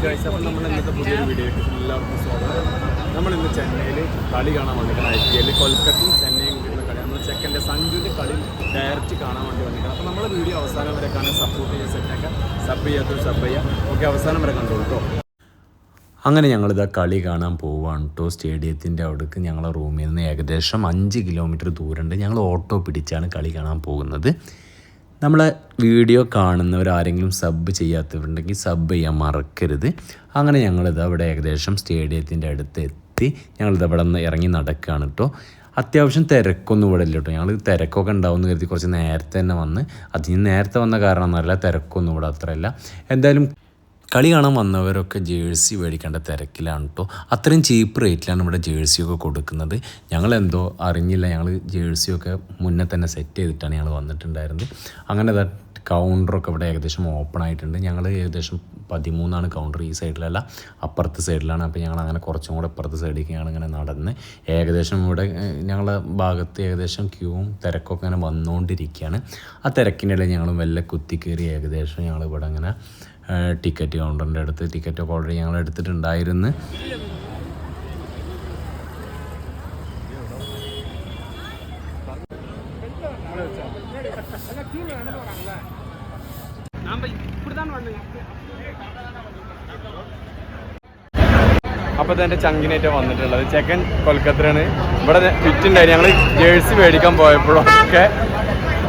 Guys, അപ്പോൾ നമ്മൾ ഇന്നത്തെ പുതിയൊരു വീഡിയോയ്ക്ക് എല്ലാവർക്കും സ്വാഗതം. നമ്മളിന്ന് ചെന്നൈയിൽ കളി കാണാൻ വന്നിരിക്കണം. IPL കൊൽക്കത്തയും ചെന്നൈയും കൂടിയുള്ള കളി. നമ്മൾ ചെക്കൻ്റെ സഞ്ജുവിൻ്റെ കളി ഡയറക്റ്റ് കാണാൻ വേണ്ടി വന്നിരിക്കണം. അപ്പോൾ നമ്മൾ വീഡിയോ അവസാനം വരെ കാണാൻ സപ്പോർട്ട് ചെയ്യുക, സെറ്റാക്കുക, സബ് ചെയ്യാത്തൊരു സബ് ചെയ്യുക. ഓക്കെ, അവസാനം വരെ കണ്ടോളൂ കേട്ടോ. അങ്ങനെ ഞങ്ങളിതാ കളി കാണാൻ പോവുകയാണ് കേട്ടോ. സ്റ്റേഡിയത്തിൻ്റെ അവിടേക്ക് ഞങ്ങളെ റൂമിൽ നിന്ന് ഏകദേശം 5 കിലോമീറ്റർ ദൂരമുണ്ട്. ഞങ്ങൾ ഓട്ടോ പിടിച്ചാണ് കളി കാണാൻ പോകുന്നത്. നമ്മളെ വീഡിയോ കാണുന്നവരാരെങ്കിലും സബ് ചെയ്യാത്തവരുണ്ടെങ്കിൽ സബ് ചെയ്യാൻ മറക്കരുത്. അങ്ങനെ ഞങ്ങളിത് അവിടെ ഏകദേശം സ്റ്റേഡിയത്തിൻ്റെ അടുത്ത് എത്തി. ഞങ്ങളിത് അവിടെ നിന്ന് ഇറങ്ങി നടക്കുകയാണ് കേട്ടോ. അത്യാവശ്യം തിരക്കൊന്നും ഇവിടെ ഇല്ല കേട്ടോ. ഞങ്ങൾ തിരക്കൊക്കെ ഉണ്ടാവുമെന്ന് കരുതി കുറച്ച് നേരത്തെ തന്നെ വന്ന്. അതിന് നേരത്തെ വന്ന കാരണം എന്നറിയില്ല, തിരക്കൊന്നും ഇവിടെ അത്രയല്ല. എന്തായാലും കളി കാണാൻ വന്നവരൊക്കെ ജേഴ്സി മേടിക്കേണ്ട തിരക്കിലാണ് കേട്ടോ. അത്രയും ചീപ്പ് റേറ്റിലാണ് ഇവിടെ ജേഴ്സിയൊക്കെ കൊടുക്കുന്നത്. ഞങ്ങളെന്തോ അറിഞ്ഞില്ല, ഞങ്ങൾ ജേഴ്സിയൊക്കെ മുന്നേ തന്നെ സെറ്റ് ചെയ്തിട്ടാണ് ഞങ്ങൾ വന്നിട്ടുണ്ടായിരുന്നത്. അങ്ങനെ കൗണ്ടറൊക്കെ ഇവിടെ ഏകദേശം ഓപ്പൺ ആയിട്ടുണ്ട്. ഞങ്ങൾ ഏകദേശം 13 കൗണ്ടർ, ഈ സൈഡിലല്ല അപ്പുറത്തെ സൈഡിലാണ്. അപ്പോൾ ഞങ്ങൾ അങ്ങനെ കുറച്ചും കൂടെ അപ്പുറത്തെ സൈഡിലേക്ക് ഞങ്ങളിങ്ങനെ നടന്ന് ഏകദേശം ഇവിടെ ഞങ്ങളുടെ ഭാഗത്ത് ഏകദേശം ക്യൂവും തിരക്കൊക്കെ അങ്ങനെ വന്നുകൊണ്ടിരിക്കുകയാണ്. ആ തിരക്കിനിടയിൽ ഞങ്ങൾ മെല്ലെ കുത്തി കയറി ഏകദേശം ഞങ്ങൾ ഇവിടെ അങ്ങനെ ടിക്കറ്റ് കൗണ്ടറിൻ്റെ അടുത്ത് ടിക്കറ്റൊക്കെ ഓൾറെഡി ഞങ്ങൾ എടുത്തിട്ടുണ്ടായിരുന്നു. അപ്പോൾ തന്നെ ചങ്കിനായിട്ട് വന്നിട്ടുള്ളത് ചെക്കൻ കൊൽക്കത്തയാണ്. ഇവിടെ ഫിറ്റുണ്ടായി. ഞങ്ങൾ ജേഴ്സി മേടിക്കാൻ പോയപ്പോഴൊക്കെ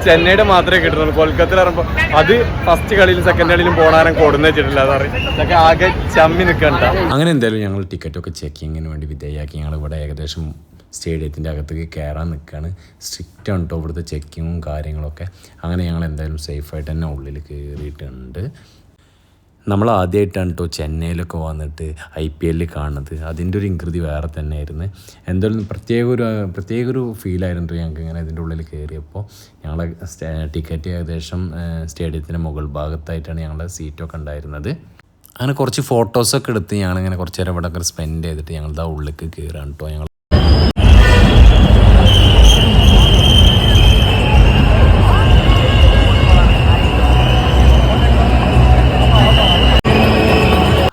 ചെന്നൈയുടെ മാത്രമേ കിട്ടുന്നുള്ളൂ. കൊൽക്കത്തയിൽ ഇറങ്ങുമ്പോൾ അത് ഫസ്റ്റ് കളിയിലും സെക്കൻഡ് കളിയിലും പോണാരം കൊടുന്നു വെച്ചിട്ടില്ല. അതൊക്കെ ആകെ ചമ്മി നിൽക്കണ്ട. അങ്ങനെ എന്തായാലും ഞങ്ങൾ ടിക്കറ്റൊക്കെ ചെക്കിങ്ങിന് വേണ്ടി വിധേയമാക്കി. ഞങ്ങൾ ഇവിടെ ഏകദേശം സ്റ്റേഡിയത്തിൻ്റെ അകത്തേക്ക് കയറാൻ നിൽക്കുകയാണ്. സ്ട്രിക്റ്റ് ആണ് കേട്ടോ ഇവിടുത്തെ ചെക്കിങ്ങും കാര്യങ്ങളൊക്കെ. അങ്ങനെ ഞങ്ങൾ എന്തായാലും സേഫായിട്ട് തന്നെ ഉള്ളിൽ കയറിയിട്ടുണ്ട്. നമ്മൾ ആദ്യമായിട്ടാണ് കേട്ടോ ചെന്നൈയിലൊക്കെ വന്നിട്ട് IPL കാണുന്നത്. അതിൻ്റെ ഒരു ഇൻകൃതി വേറെ തന്നെയായിരുന്നു. എന്തായാലും പ്രത്യേക ഒരു ഫീലായിരുന്നു കേട്ടോ ഞങ്ങൾക്ക് ഇങ്ങനെ ഇതിൻ്റെ ഉള്ളിൽ കയറിയപ്പോൾ. ഞങ്ങളെ ടിക്കറ്റ് ഏകദേശം സ്റ്റേഡിയത്തിൻ്റെ മുകൾ ഭാഗത്തായിട്ടാണ് ഞങ്ങളുടെ സീറ്റൊക്കെ ഉണ്ടായിരുന്നത്. അങ്ങനെ കുറച്ച് ഫോട്ടോസൊക്കെ എടുത്ത് ഞങ്ങളിങ്ങനെ കുറച്ച് നേരം ഇവിടെ സ്പെൻഡ് ചെയ്തിട്ട് ഞങ്ങളുടെ ഉള്ളിലേക്ക് കയറാണ് കേട്ടോ. ഞങ്ങൾ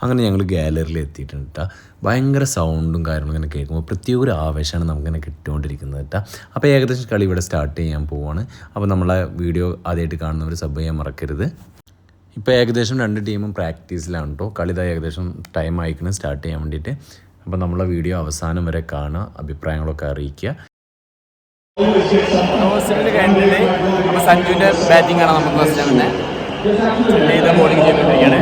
അങ്ങനെ ഞങ്ങൾ ഗാലറിയിൽ എത്തിയിട്ടുണ്ട് കേട്ടോ. ഭയങ്കര സൗണ്ടും കാര്യങ്ങളും ഇങ്ങനെ കേൾക്കുമ്പോൾ പ്രത്യേക ഒരു ആവേശമാണ് നമുക്കിങ്ങനെ കിട്ടുകൊണ്ടിരിക്കുന്നത് കേട്ടോ. അപ്പോൾ ഏകദേശം കളി ഇവിടെ സ്റ്റാർട്ട് ചെയ്യാൻ പോവുകയാണ്. അപ്പോൾ നമ്മളെ വീഡിയോ ആദ്യമായിട്ട് കാണുന്നവർ സബ് ചെയ്യാൻ മറക്കരുത്. ഇപ്പോൾ ഏകദേശം 2 ടീമും പ്രാക്ടീസിലാണ് കേട്ടോ. കളി ഏകദേശം ടൈം ആയിക്കണം സ്റ്റാർട്ട് ചെയ്യാൻ വേണ്ടിയിട്ട്. അപ്പോൾ നമ്മളെ വീഡിയോ അവസാനം വരെ കാണുക, അഭിപ്രായങ്ങളൊക്കെ അറിയിക്കുക. അപ്പോൾ സഞ്ജുവിൻ്റെ ബാറ്റിംഗ് ആണ് നമുക്ക് ഫസ്റ്റ് തന്നെ ബോളിംഗ് ചെയ്തിരിക്കുകയാണ്.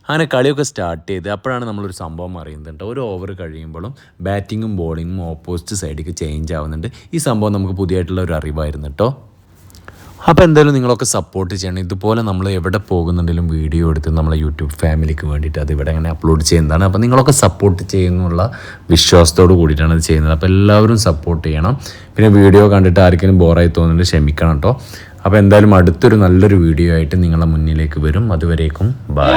അങ്ങനെ കളിയൊക്കെ സ്റ്റാർട്ട് ചെയ്ത് അപ്പോഴാണ് നമ്മളൊരു സംഭവം അറിയുന്നത് കേട്ടോ. ഒരു ഓവർ കഴിയുമ്പോഴും ബാറ്റിങ്ങും ബോളിങ്ങും ഓപ്പോസിറ്റ് സൈഡിലേക്ക് ചേഞ്ച് ആവുന്നുണ്ട്. ഈ സംഭവം നമുക്ക് പുതിയതായിട്ടുള്ള ഒരു അറിവായിരുന്നു കേട്ടോ. അപ്പോൾ എന്തായാലും നിങ്ങളൊക്കെ സപ്പോർട്ട് ചെയ്യണം. ഇതുപോലെ നമ്മൾ എവിടെ പോകുന്നുണ്ടെങ്കിലും വീഡിയോ എടുത്ത് നമ്മളെ യൂട്യൂബ് ഫാമിലിക്ക് വേണ്ടിയിട്ട് അത് ഇവിടെ അങ്ങനെ അപ്ലോഡ് ചെയ്യുന്നതാണ്. അപ്പോൾ നിങ്ങളൊക്കെ സപ്പോർട്ട് ചെയ്യുന്നുള്ള വിശ്വാസത്തോട് കൂടിയിട്ടാണ് ഇത് ചെയ്യുന്നത്. അപ്പോൾ എല്ലാവരും സപ്പോർട്ട് ചെയ്യണം. പിന്നെ വീഡിയോ കണ്ടിട്ട് ആർക്കെങ്കിലും ബോറായി തോന്നുന്നുണ്ട് ക്ഷമിക്കണം കേട്ടോ. അപ്പോൾ എന്തായാലും അടുത്തൊരു നല്ലൊരു വീഡിയോ ആയിട്ട് നിങ്ങളുടെ മുന്നിലേക്ക് വരും. അതുവരേക്കും ബൈ.